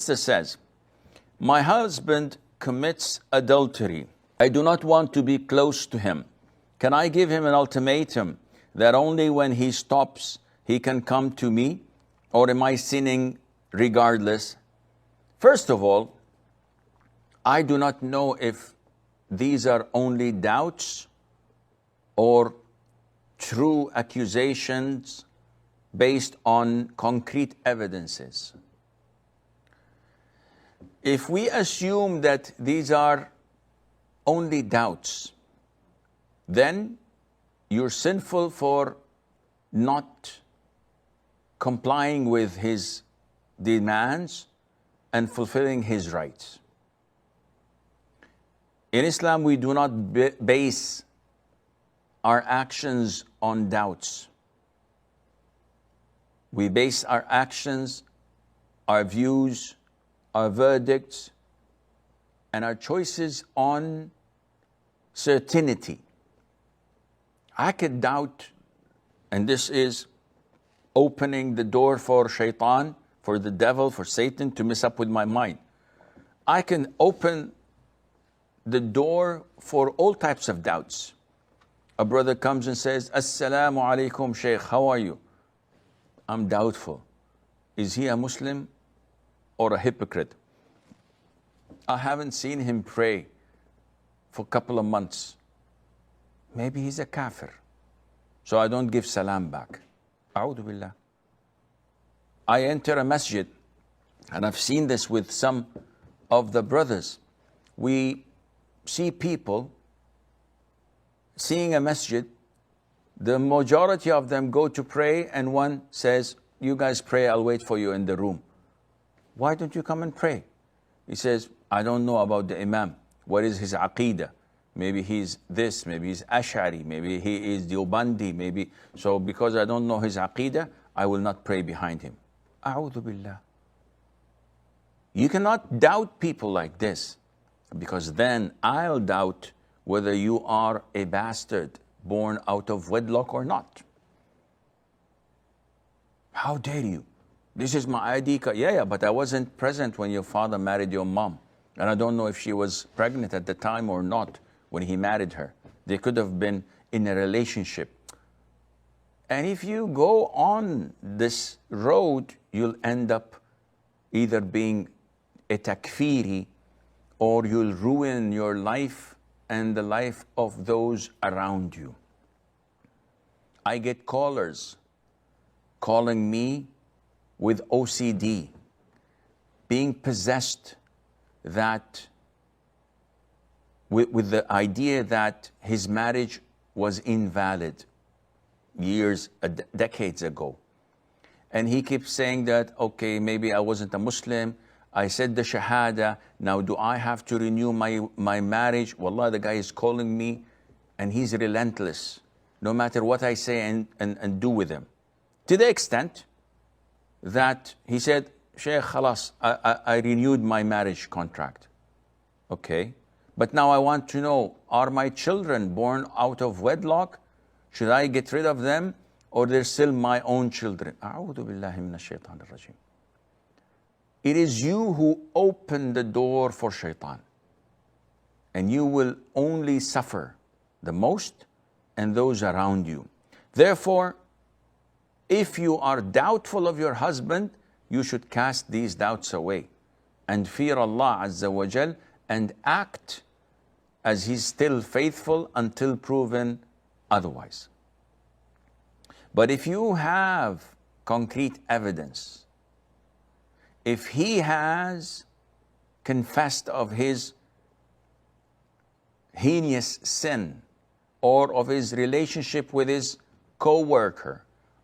Sister says, my husband commits adultery. I do not want to be close to him. Can I give him an ultimatum that only when he stops he can come to me? Or am I sinning regardless? First of all, I do not know if these are only doubts or true accusations based on concrete evidences. If we assume that these are only doubts, then you're sinful for not complying with his demands and fulfilling his rights. In Islam, we do not base our actions on doubts. We base our actions, our views, our verdicts, and our choices on certainty. I could doubt, and this is opening the door for shaitan, for the devil, for Satan to mess up with my mind. I can open the door for all types of doubts. A brother comes and says, Assalamu alaikum, Sheikh, how are you? I'm doubtful. Is he a Muslim or a hypocrite? I haven't seen him pray for a couple of months. Maybe he's a kafir. So I don't give salam back. A'udhu billah. I enter a masjid, and I've seen this with some of the brothers. We see people seeing a masjid, the majority of them go to pray, and one says, you guys pray, I'll wait for you in the room. Why don't you come and pray? He says, I don't know about the imam. What is his aqeedah? Maybe he's this, maybe he's Ash'ari, maybe he is Deobandi, maybe. So because I don't know his aqeedah, I will not pray behind him. A'udhu billah. You cannot doubt people like this, because then I'll doubt whether you are a bastard born out of wedlock or not. How dare you? This is my ID card. Yeah, but I wasn't present when your father married your mom. And I don't know if she was pregnant at the time or not when he married her. They could have been in a relationship. And if you go on this road, you'll end up either being a takfiri, or you'll ruin your life and the life of those around you. I get callers calling me with OCD, being possessed, that with the idea that his marriage was invalid years, decades ago. And he keeps saying that, okay, maybe I wasn't a Muslim, I said the Shahada, now do I have to renew my marriage? Wallah, the guy is calling me, and he's relentless, no matter what I say and do with him. To the extent that he said, Sheikh, khalas, I renewed my marriage contract. Okay, but now I want to know, are my children born out of wedlock? Should I get rid of them, or they're still my own children? A'udhu billahi minash shaitanir rajim. It is you who open the door for shaitan, and you will only suffer the most and those around you. Therefore, if you are doubtful of your husband, you should cast these doubts away and fear Allah Azza wa Jal and act as he's still faithful until proven otherwise. But if you have concrete evidence, if he has confessed of his heinous sin, or of his relationship with his co-worker,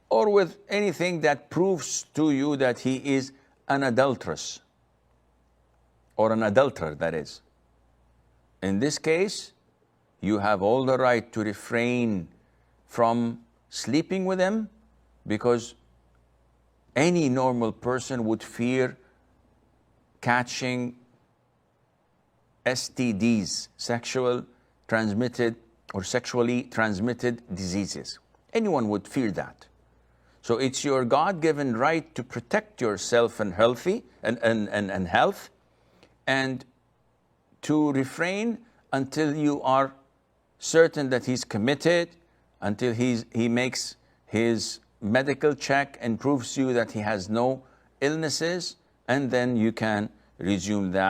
or with anything that proves to you that he is an adulteress, or an adulterer, that is. In this case, you have all the right to refrain from sleeping with him, because any normal person would fear catching STDs, sexually transmitted diseases. Anyone would fear that. So it's your God-given right to protect yourself and health, and to refrain until you are certain that he's committed, until he makes his medical check and proves you that he has no illnesses, and then you can resume that.